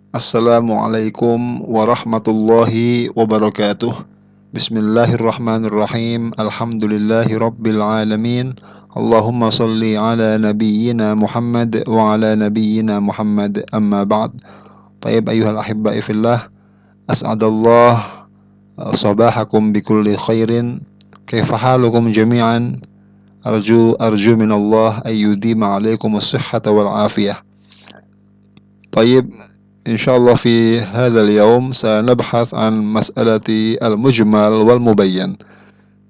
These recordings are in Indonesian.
Assalamualaikum warahmatullahi wabarakatuh. Bismillahirrahmanirrahim. Alhamdulillahi rabbil alamin. Allahumma salli ala nabiyyina Muhammad wa ala nabiyyina Muhammad, amma ba'd. Tayyib ayuhal ahibba'i fillah, as'adallah sabahakum bikulli khairin. Kaifa halukum jami'an? Arju minallah ayyudima alaikum as-sihhata wal afiyah. طيب إن شاء الله في هذا اليوم سنبحث عن مسألة المجمل والمبين.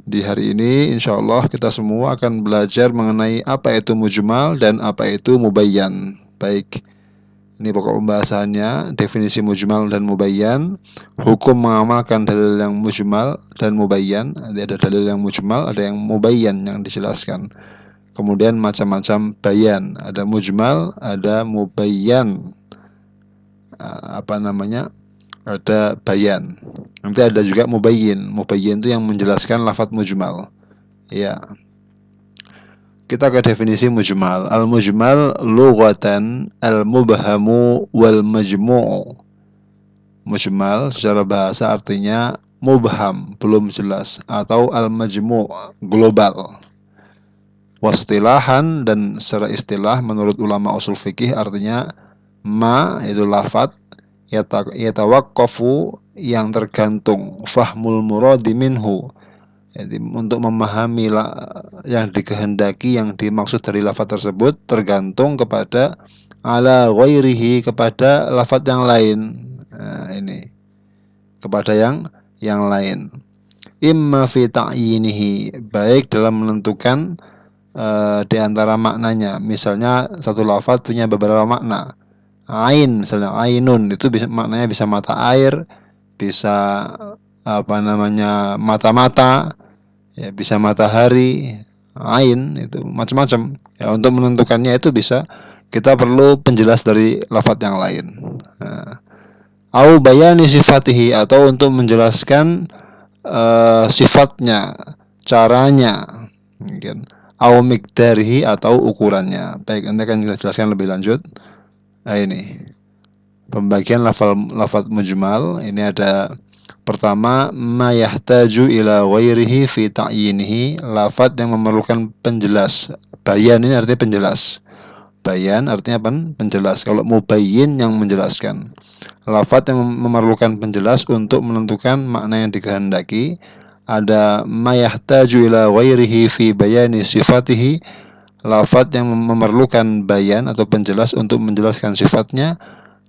Di hari ini insya Allah kita semua akan belajar mengenai apa itu mujmal dan apa itu mubayyan. Baik, ini pokok pembahasannya, definisi mujmal dan mubayyan, hukum mengamalkan dalil yang mujmal dan mubayyan. Ada dalil yang mujmal, ada yang mubayyan yang dijelaskan. Kemudian macam-macam bayan, ada mujmal, ada mubayyan. Ada bayan. Nanti ada juga mubayyin. Mubayyin itu yang menjelaskan lafadz mujmal. Ya. Kita ke definisi mujmal. Al-mujmal lughatan al-mubhamu wal majmu'. Mujmal secara bahasa artinya mubham, belum jelas, atau al-majmu', global. Wastilahan, dan secara istilah menurut ulama usul fikih artinya ma, itu lafadz yatawaqqafu, yang tergantung, fahmul muradi minhu, jadi untuk memahami yang dikehendaki, yang dimaksud dari lafadz tersebut, tergantung kepada ala ghairihi, kepada lafadz yang lain. Nah, ini kepada yang lain. Imma fi ta'yinihi, baik dalam menentukan di antara maknanya. Misalnya satu lafadz punya beberapa makna. Ain, misalnya ainun, itu bisa maknanya bisa mata air, bisa mata-mata, ya bisa matahari. Ain itu macam-macam. Ya, untuk menentukannya itu bisa kita perlu penjelas dari lafadz yang lain. Au bayani sifatihi, atau untuk menjelaskan sifatnya, caranya, mungkin. Au miqdarihi, atau ukurannya. Baik, nanti akan kita jelaskan lebih lanjut. Nah, ini pembagian lafadz mujmal. Ini ada pertama, ma yahtaju ila ghairihi fi ta'yinihi, lafadz yang memerlukan penjelas. Bayan ini artinya penjelas. Bayan artinya apa? Penjelas. Kalau mubayyin yang menjelaskan. Lafadz yang memerlukan penjelas untuk menentukan makna yang dikehendaki. Ada ma yahtaju ila ghairihi fi bayani sifatihi, lafadz yang memerlukan bayan atau penjelas untuk menjelaskan sifatnya.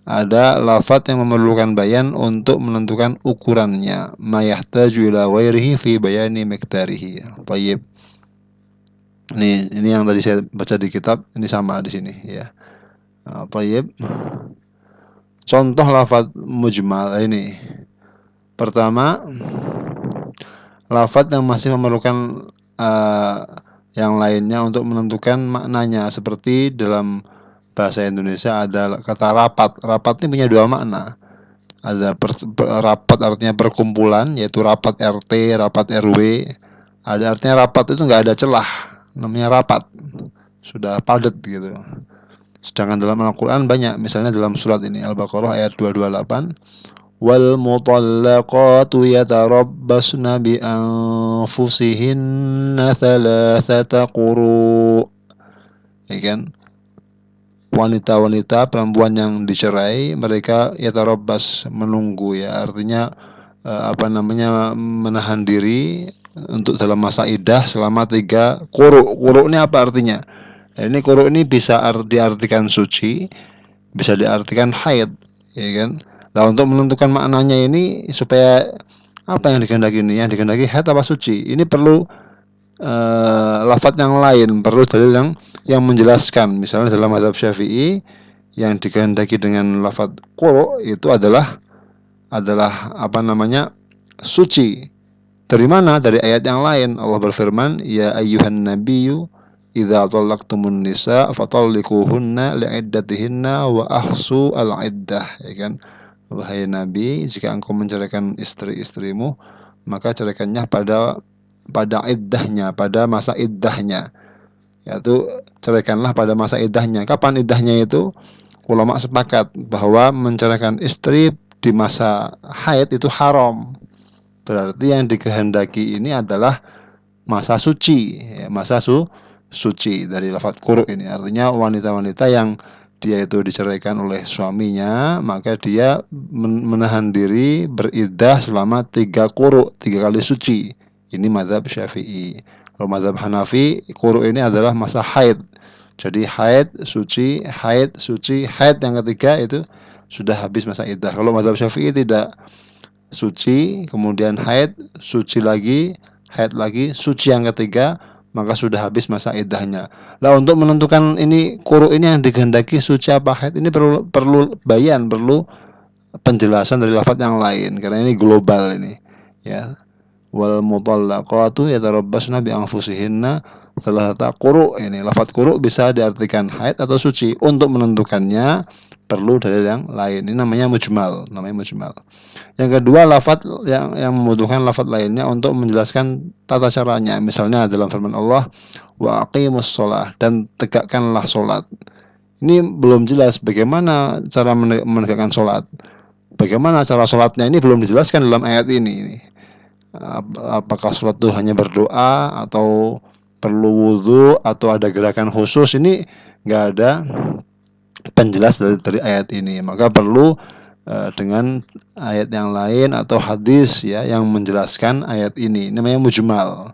Ada lafadz yang memerlukan bayan untuk menentukan ukurannya. Ma yahtaju ila ghairihi fi bayani miqdarihi. Baik. Ini yang tadi saya baca di kitab, ini sama di sini ya. Baik. Contoh lafadz mujmal ini. Pertama, lafadz yang masih memerlukan yang lainnya untuk menentukan maknanya, seperti dalam bahasa Indonesia ada kata rapat. Rapat ini punya dua makna. Ada rapat artinya perkumpulan, yaitu rapat RT, rapat RW. Ada artinya rapat itu nggak ada celah, namanya rapat, sudah padat gitu. Sedangkan dalam Al-Quran banyak, misalnya dalam surat ini Al-Baqarah ayat 228, wal mutallaqatu yatarabbasna bi anfusihinna thalathata quru. Ya kan? Wanita-wanita, perempuan yang dicerai, mereka yatarabbas, menunggu, ya artinya menahan diri untuk dalam masa iddah selama 3 quru. Quru ini apa artinya? Ini quru ini bisa diartikan suci, bisa diartikan haid, ya kan? Nah, untuk menentukan maknanya ini supaya apa yang dikehendaki ini? Yang dikehendaki haid apa suci? Ini perlu lafadz yang lain, perlu dalil yang menjelaskan. Misalnya dalam mazhab Syafi'i, yang dikehendaki dengan lafadz quru itu adalah suci. Dari mana? Dari ayat yang lain. Allah berfirman, ya ayyuhan nabiyyu idza talaqtumun nisa fatalliquhunna li'iddatihinna wa ahsu al-iddah, ya kan? Wahai Nabi, jika engkau menceraikan istri-istrimu, maka ceraikannya pada iddahnya, pada masa iddahnya. Yaitu ceraikanlah pada masa iddahnya. Kapan iddahnya itu? ulama sepakat bahwa menceraikan istri di masa haid itu haram. Berarti yang dikehendaki ini adalah masa suci, ya, suci dari lafadz quru ini. Artinya wanita-wanita yang dia itu diceraikan oleh suaminya, maka dia menahan diri beriddah selama 3 quru, 3 kali suci. Ini mazhab Syafi'i. Kalau mazhab Hanafi, quru ini adalah masa haid. Jadi haid, suci, haid, suci, haid yang ketiga itu sudah habis masa iddah. Kalau mazhab Syafi'i tidak, suci, kemudian haid, suci lagi, haid lagi, suci yang ketiga, maka sudah habis masa iddahnya. Nah, untuk menentukan ini quru ini yang dikehendaki suci apa haid, ini perlu bayan, perlu penjelasan dari lafaz yang lain karena ini global ini, ya. Wal mutallaqatu yatarabbasna bi anfusihinna thalathata quru. Ini lafaz quru bisa diartikan haid atau suci. Untuk menentukannya perlu dalil yang lain. Ini namanya mujmal, Yang kedua, lafaz yang membutuhkan lafaz lainnya untuk menjelaskan tata caranya. Misalnya dalam firman Allah, wa aqimus shalah, dan tegakkanlah salat. Ini belum jelas bagaimana cara menegakkan salat. Bagaimana cara salatnya ini belum dijelaskan dalam ayat ini. Apakah salat itu hanya berdoa atau perlu wudhu atau ada gerakan khusus, ini nggak ada penjelas dari ayat ini. Maka perlu dengan ayat yang lain atau hadis, ya, yang menjelaskan ayat ini. Namanya mujmal,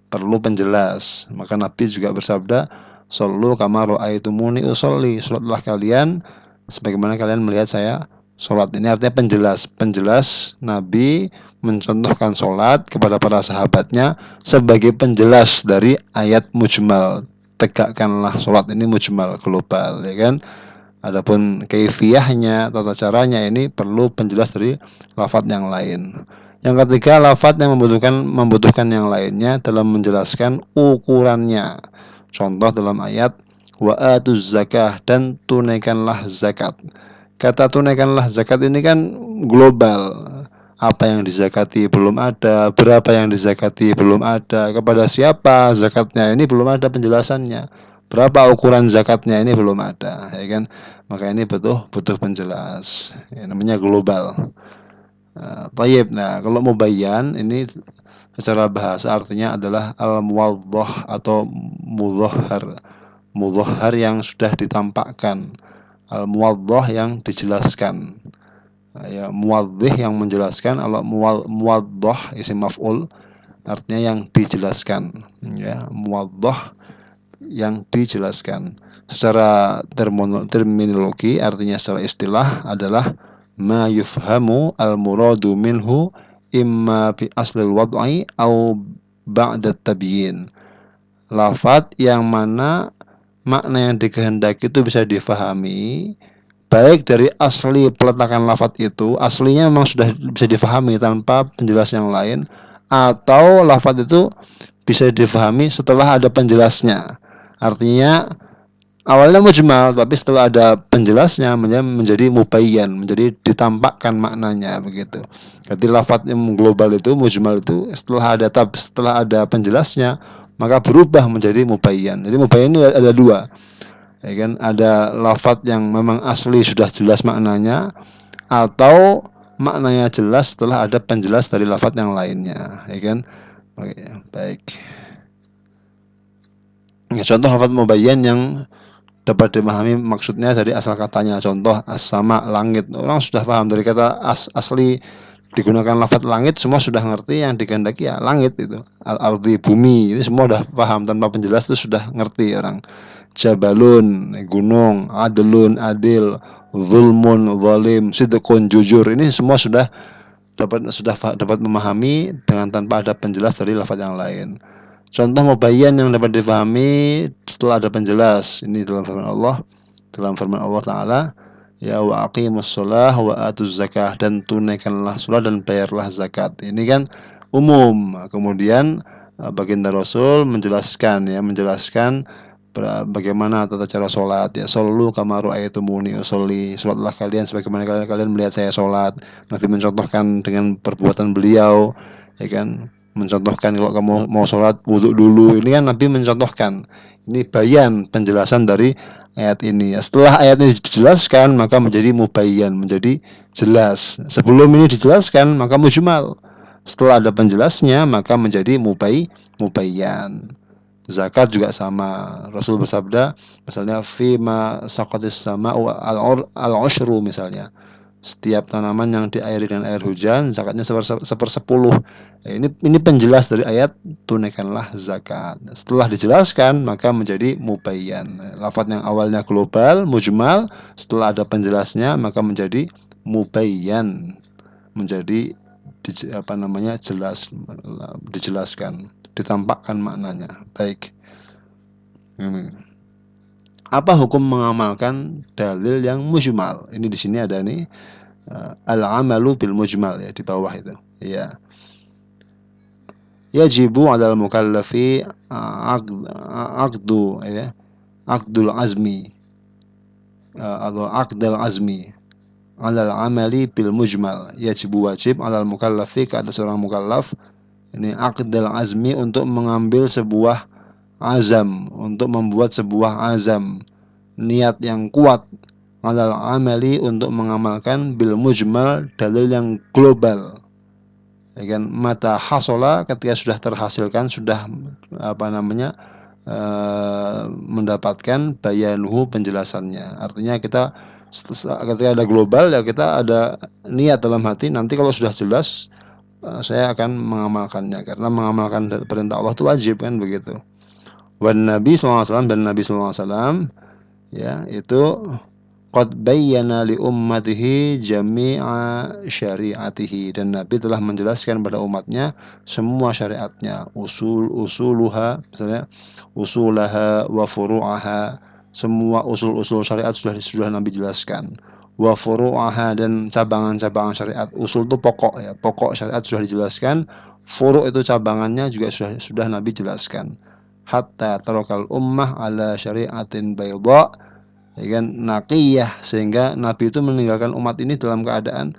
perlu penjelas. Maka Nabi juga bersabda, "Shallu kama ra'aitumuni usolli." Salatlah kalian sebagaimana kalian melihat saya salat. Ini artinya penjelas Nabi mencontohkan salat kepada para sahabatnya sebagai penjelas dari ayat mujmal. Tegakkanlah salat, ini mujmal, global, ya kan? Adapun kaifiyahnya, tata caranya, ini perlu penjelas dari lafaz yang lain. Yang ketiga, lafaz yang membutuhkan yang lainnya dalam menjelaskan ukurannya. Contoh dalam ayat wa atuz zakah, dan tunaikanlah zakat. Kata tunaikanlah zakat ini kan global. Apa yang dizakati belum ada, berapa yang dizakati belum ada, kepada siapa zakatnya ini belum ada penjelasannya. Berapa ukuran zakatnya ini belum ada, ya kan? Maka ini butuh penjelas. Ya, namanya global. Tayyib. Nah, kalau mubayyan ini secara bahasa artinya adalah al-muwaddah atau mudhahhar. Mudhahhar yang sudah ditampakkan. Al-muwaddah yang dijelaskan. Ya, muwaddih yang menjelaskan. Kalau muwaddah isim maf'ul artinya yang dijelaskan, ya, muwaddah yang dijelaskan. Secara terminologi, artinya secara istilah adalah ma yufhamu al-muradu minhu imma bi aslil wad'i au ba'da tabyin. Lafaz yang mana makna yang dikehendaki itu bisa difahami baik dari asli peletakan lafaz itu, aslinya memang sudah bisa difahami tanpa penjelasan yang lain, atau lafaz itu bisa difahami setelah ada penjelasnya. Artinya awalnya mujmal, tapi setelah ada penjelasnya menjadi mubayyan, menjadi ditampakkan maknanya, begitu. Jadi lafaz yang global itu, mujmal itu, setelah ada penjelasnya, maka berubah menjadi mubayyan. Jadi mubayyan ini ada dua, ya kan? Ada lafaz yang memang asli sudah jelas maknanya, atau maknanya jelas setelah ada penjelas dari lafaz yang lainnya, ya kan? Oke, baik. Ya, contoh lafaz mubayyan yang dapat dimahami maksudnya dari asal katanya. Contoh as-sama, langit. Orang sudah paham dari kata asli digunakan lafaz langit, semua sudah ngerti yang dikehendaki ya langit itu. Al-ardi, bumi, ini semua sudah paham, tanpa penjelas itu sudah ngerti orang. Jabalun, gunung, adlun, adil, zulmun, zalim, sidqun, jujur. Ini semua sudah dapat memahami dengan tanpa ada penjelas dari lafaz yang lain. Contoh mubayyan yang dapat difahami setelah ada penjelas, ini dalam firman Allah Ta'ala, ya wa aqimus shalah wa atuz zakah, dan tunaikanlah salat dan bayarlah zakat. Ini kan umum. Kemudian baginda Rasul menjelaskan bagaimana tata cara salat, ya, shallu kama ra'aitumuni usolli. Salatlah kalian sebagaimana kalian melihat saya salat. Nabi mencontohkan dengan perbuatan beliau, ya kan? Mencontohkan kalau kamu mau sholat wudhu dulu. Ini kan Nabi mencontohkan. Ini bayan, penjelasan dari ayat ini. Setelah ayat ini dijelaskan maka menjadi mubayyan, menjadi jelas. Sebelum ini dijelaskan maka mujmal. Setelah ada penjelasnya maka menjadi mubayyan. Zakat juga sama. Rasul bersabda misalnya fima saqatis sama'u al-ushru misalnya. Setiap tanaman yang diairi dengan air hujan zakatnya sepersepuluh. Ini penjelas dari ayat tunaikanlah zakat. Setelah dijelaskan maka menjadi mubayyan. Lafaz yang awalnya global, mujmal, setelah ada penjelasnya maka menjadi mubayyan. Menjadi jelas, dijelaskan, ditampakkan maknanya. Baik. Apa hukum mengamalkan dalil yang mujmal? Ini di sini ada nih al-amalu bil mujmal ya di bawah itu. Ya. Yajibu 'alal mukallafi aqdu ya. Aqdul azmi atau aqdal azmi 'alal amali bil mujmal. Yajibu wajib 'alal mukallafi ke atas orang mukallaf ini aqdal azmi untuk mengambil sebuah azam, untuk membuat sebuah azam, niat yang kuat 'alal amali untuk mengamalkan bil mujmal dalil yang global. Ya kan, mata hasola ketika sudah terhasilkan, sudah mendapatkan bayanuhu penjelasannya. Artinya kita ketika ada global ya kita ada niat dalam hati nanti kalau sudah jelas saya akan mengamalkannya, karena mengamalkan perintah Allah itu wajib kan begitu. Wan Nabi SAW dan Nabi SAW ya itu qad bayyana li ummatihi jami'a syari'atihi, dan Nabi telah menjelaskan pada umatnya semua syariatnya, usuluha misalnya usulaha wa furu'aha, semua usul-usul syariat sudah Nabi jelaskan. Wa furu'aha, dan cabangan-cabangan syariat. Usul itu pokok ya, pokok syariat sudah dijelaskan, furu' itu cabangannya juga sudah Nabi jelaskan. Hatta tarakal ummah ala syari'atin bayda, ya kan, naqiyah, sehingga Nabi itu meninggalkan umat ini dalam keadaan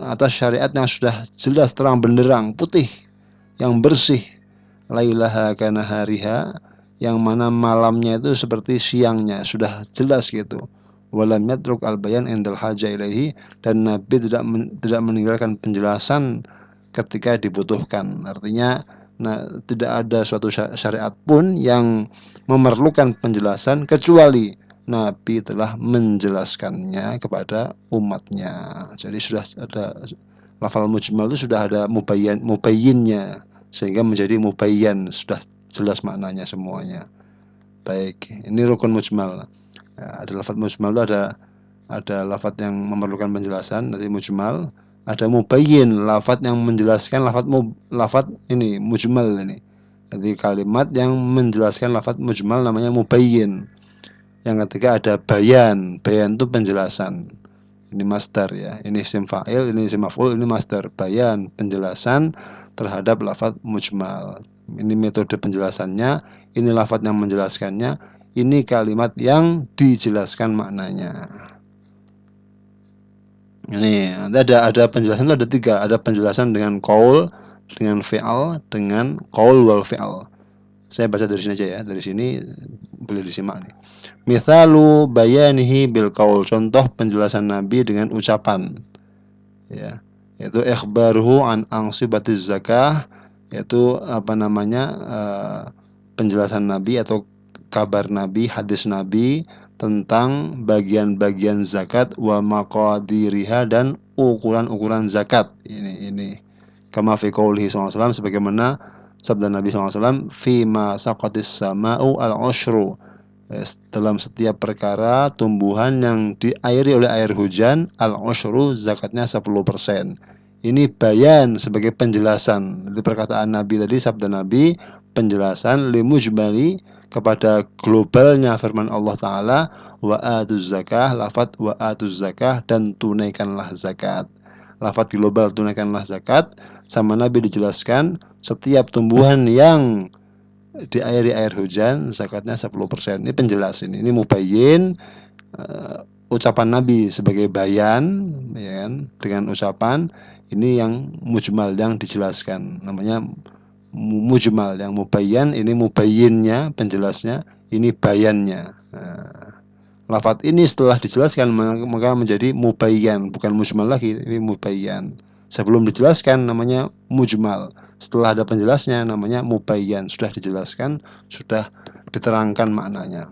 atas syariat yang sudah jelas terang benderang, putih, yang bersih, lailaha kana hariha, yang mana malamnya itu seperti siangnya, sudah jelas gitu. Walam yatruk al-bayan indal haja ilaihi, dan Nabi tidak meninggalkan penjelasan ketika dibutuhkan. Artinya tidak ada suatu syariat pun yang memerlukan penjelasan kecuali Nabi telah menjelaskannya kepada umatnya. Jadi sudah ada lafal mujmal itu, sudah ada mubayyinnya, sehingga menjadi mubayyan, sudah jelas maknanya semuanya. Baik, ini rukun mujmal. Ya, ada lafaz mujmal itu ada lafaz yang memerlukan penjelasan, nanti mujmal. Ada mubayyin, lafaz yang menjelaskan lafaz ini mujmal ini. Jadi kalimat yang menjelaskan lafaz mujmal namanya mubayyin. Yang ketiga ada bayan itu penjelasan. Ini masdar ya, ini isim fa'il, ini isim maf'ul, ini masdar. Bayan, penjelasan terhadap lafaz mujmal. Ini metode penjelasannya, ini lafaz yang menjelaskannya, ini kalimat yang dijelaskan maknanya. Ini ada penjelasan itu ada tiga, ada penjelasan dengan qaul, dengan fi'al, dengan qaul wal fi'al. Saya baca dari sini aja ya, dari sini boleh disimak nih. Mithalu bayanihi bil qaul, contoh penjelasan Nabi dengan ucapan ya, yaitu ikhbaruhu an ansibatiz zakah, yaitu penjelasan Nabi atau kabar Nabi, hadis Nabi tentang bagian-bagian zakat wa maqadiriha, dan ukuran-ukuran zakat. Ini kama fi qoulihi SAW, sebagaimana sabda Nabi SAW, fima saqatis sama'u al-ushru, dalam setiap perkara tumbuhan yang diairi oleh air hujan, al-ushru zakatnya 10%. Ini bayan sebagai penjelasan dari perkataan Nabi tadi, sabda Nabi, penjelasan limujmali kepada globalnya firman Allah Ta'ala, wa atuz zakah, lafaz wa atuz zakah, dan tunaikanlah zakat. Lafaz global tunaikanlah zakat, sama Nabi dijelaskan setiap tumbuhan yang diairi air hujan zakatnya 10%. Ini penjelas ini mubayyin, ucapan Nabi sebagai bayan ya kan, dengan ucapan ini yang mujmal yang dijelaskan, namanya mujmal. Yang mubayyan ini mubayyinnya, penjelasnya, ini bayannya. lafaz ini setelah dijelaskan maka menjadi mubayyan, bukan mujmal lagi, ini mubayyan. Sebelum dijelaskan namanya mujmal, setelah ada penjelasnya namanya mubayyan, sudah dijelaskan, sudah diterangkan maknanya.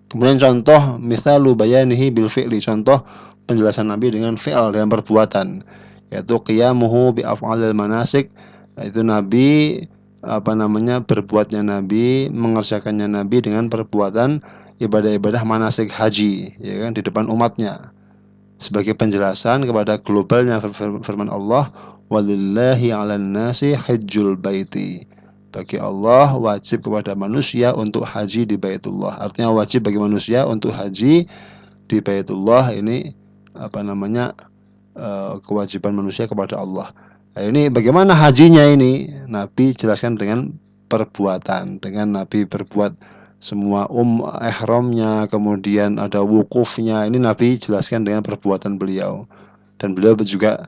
Kemudian contoh misalu bayanihi bil fi'li, contoh penjelasan Nabi dengan fi'al, dengan perbuatan, yaitu qiyamuhu bi af'alil manasik, yaitu Nabi berbuatnya Nabi, mengerjakannya Nabi dengan perbuatan ibadah-ibadah manasik haji, ya kan, di depan umatnya, sebagai penjelasan kepada globalnya firman Allah, walillahi 'alan nasi hajjul baiti. Bagi Allah wajib kepada manusia untuk haji di Baitullah. Artinya wajib bagi manusia untuk haji di Baitullah, ini kewajiban manusia kepada Allah. Nah, ini bagaimana hajinya ini? Nabi jelaskan dengan perbuatan, dengan Nabi berbuat semua ihramnya, kemudian ada wukufnya, ini Nabi jelaskan dengan perbuatan beliau. Dan beliau juga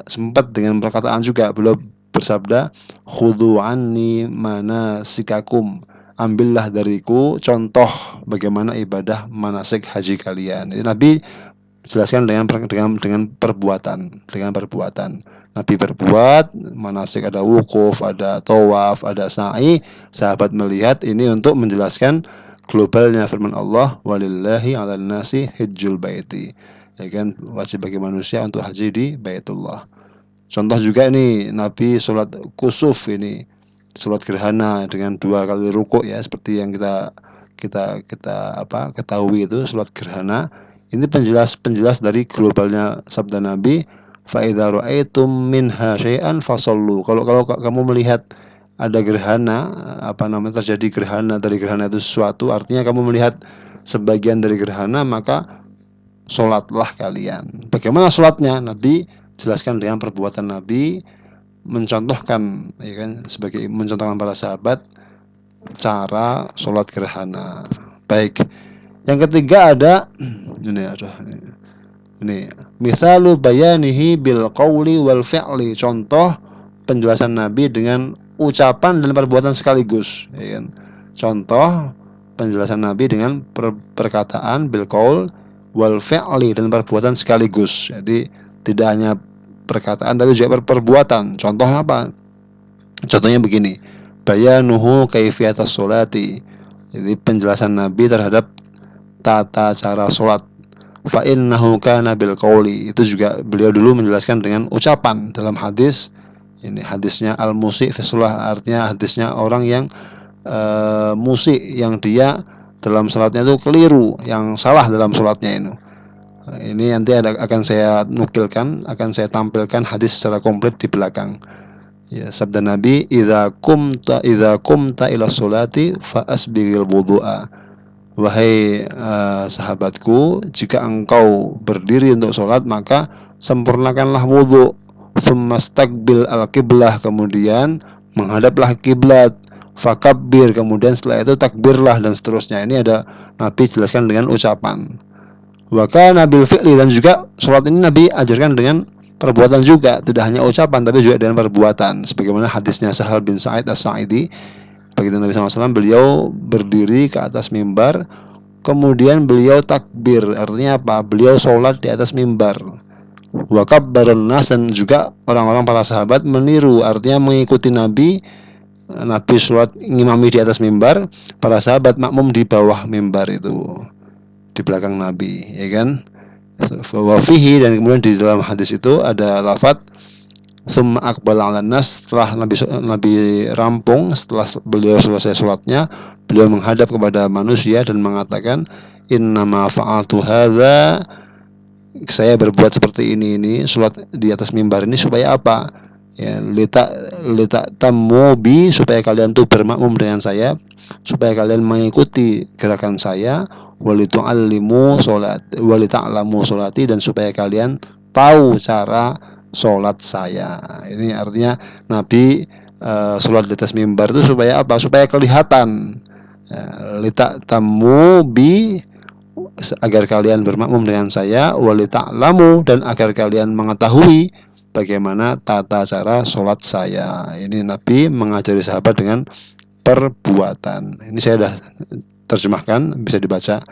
sempat dengan perkataan juga, beliau bersabda, khudhu anni manasikakum, ambillah dariku contoh bagaimana ibadah manasik haji kalian. Ini Nabi jelaskan dengan perbuatan, dengan perbuatan. Nabi berbuat manasik, ada wukuf, ada tawaf, ada sa'i. Sahabat melihat ini untuk menjelaskan globalnya firman Allah, walillahi 'alan nasi hajjul baiti. Ya kan, wajib bagi manusia untuk haji di Baitullah. Contoh juga ini Nabi sholat kusuf, ini sholat gerhana dengan 2 kali rukuk, ya, seperti yang kita ketahui itu sholat gerhana. Ini penjelas dari globalnya sabda Nabi, fa idza ra'aitum minha syai'an fasallu. Kalau kamu melihat ada gerhana, terjadi gerhana, dari gerhana itu sesuatu, artinya kamu melihat sebagian dari gerhana, maka sholatlah kalian. Bagaimana sholatnya? Nabi jelaskan dengan perbuatan Nabi, mencontohkan, ya kan, sebagai mencontohkan para sahabat cara sholat gerhana. Baik. Yang ketiga ada ini misalu bayanihi bil qawli wal fi'li, contoh penjelasan Nabi dengan ucapan dan perbuatan sekaligus, ya kan. Contoh penjelasan Nabi dengan perkataan bil qaul wal fi'li, dan perbuatan sekaligus. Jadi tidak hanya perkataan tapi juga perbuatan. Contohnya apa? Contohnya begini, bayanuhu kaifiyatas sholati. Jadi penjelasan Nabi terhadap tata cara sholat. Fa innahu kana bil qauli, itu juga beliau dulu menjelaskan dengan ucapan dalam hadis. Ini hadisnya al-musi fi shalah, artinya hadisnya orang yang musik, yang dia dalam salatnya itu keliru, yang salah dalam salatnya itu. Ini nanti akan saya nukilkan, akan saya tampilkan hadis secara komplit di belakang. Ya, sabda Nabi, idza qumta ila sholati fa asbighil wudu'a. Wahai sahabatku, jika engkau berdiri untuk sholat, maka sempurnakanlah wudhu. Tsumastaqbil al-qiblah, kemudian menghadaplah kiblat. Fakabbir, kemudian setelah itu takbirlah, dan seterusnya. Ini ada Nabi jelaskan dengan ucapan. Wa kana bil fi'li, dan juga sholat ini Nabi ajarkan dengan perbuatan juga, tidak hanya ucapan tapi juga dengan perbuatan, sebagaimana hadisnya Sahal bin Sa'id As-Sa'idi. Begitu Nabi SAW, beliau berdiri ke atas mimbar, kemudian beliau takbir, artinya apa? Beliau sholat di atas mimbar. Wa kabbarun nas, dan juga orang-orang para sahabat meniru, artinya mengikuti Nabi. Nabi sholat ngimami di atas mimbar, para sahabat makmum di bawah mimbar itu, di belakang Nabi, ya kan? Wafihi, dan kemudian di dalam hadis itu ada lafaz summa aqbala 'alan nas, setelah Nabi rampung, setelah beliau selesai sholatnya, beliau menghadap kepada manusia dan mengatakan, innama fa'altu hadza, saya berbuat seperti ini sholat di atas mimbar ini supaya apa? Ya, lita tamu bi, supaya kalian tuh bermakmum dengan saya, supaya kalian mengikuti gerakan saya, walitu'allimu sholat, walita'lamu sholati, dan supaya kalian tahu cara sholat saya. Ini artinya Nabi sholat di atas mimbar itu supaya apa? Supaya kelihatan. Lita tamu bi, agar kalian bermakmum dengan saya, walita'lamu, dan agar kalian mengetahui bagaimana tata cara sholat saya. Ini Nabi mengajari sahabat dengan perbuatan. Ini saya sudah terjemahkan, bisa dibaca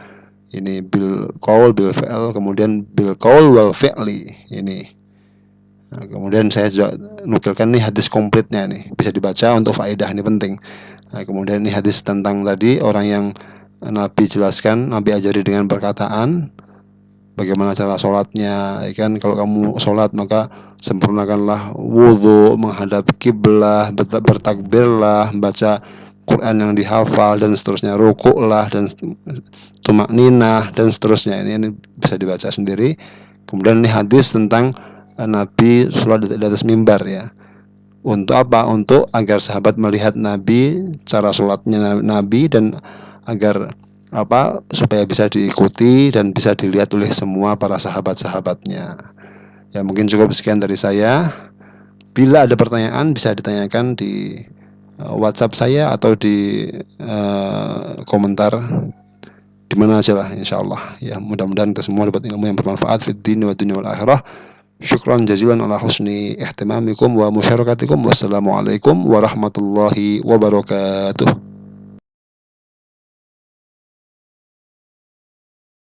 Ini bil qaul bil fi'l, kemudian bil qaul wal fi'li ini. Nah, kemudian saya juga nukilkan nih hadis komplitnya nih, bisa dibaca untuk faedah, ini penting. Nah, kemudian ini hadis tentang tadi orang yang Nabi jelaskan, Nabi ajari dengan perkataan bagaimana cara sholatnya, ya kan? Kalau kamu sholat maka sempurnakanlah wudhu, menghadap kiblah, bertakbirlah, baca Quran yang dihafal dan seterusnya, rukuklah dan tumak ninah dan seterusnya. Ini bisa dibaca sendiri. Kemudian ini hadis tentang Nabi sholat di atas mimbar ya. Untuk apa? Untuk agar sahabat melihat Nabi, cara sholatnya Nabi, dan agar apa, supaya bisa diikuti dan bisa dilihat oleh semua para sahabat-sahabatnya. Ya mungkin cukup sekian dari saya. Bila ada pertanyaan bisa ditanyakan di WhatsApp saya atau di komentar di mana aja lah, insyaallah. Ya mudah-mudahan kita semua dapat ilmu yang bermanfaat fid din wa dunya wal akhirah. Syukran jazilan ala husni ihtimamikum wa musyarakatikum. Wassalamualaikum warahmatullahi wabarakatuh.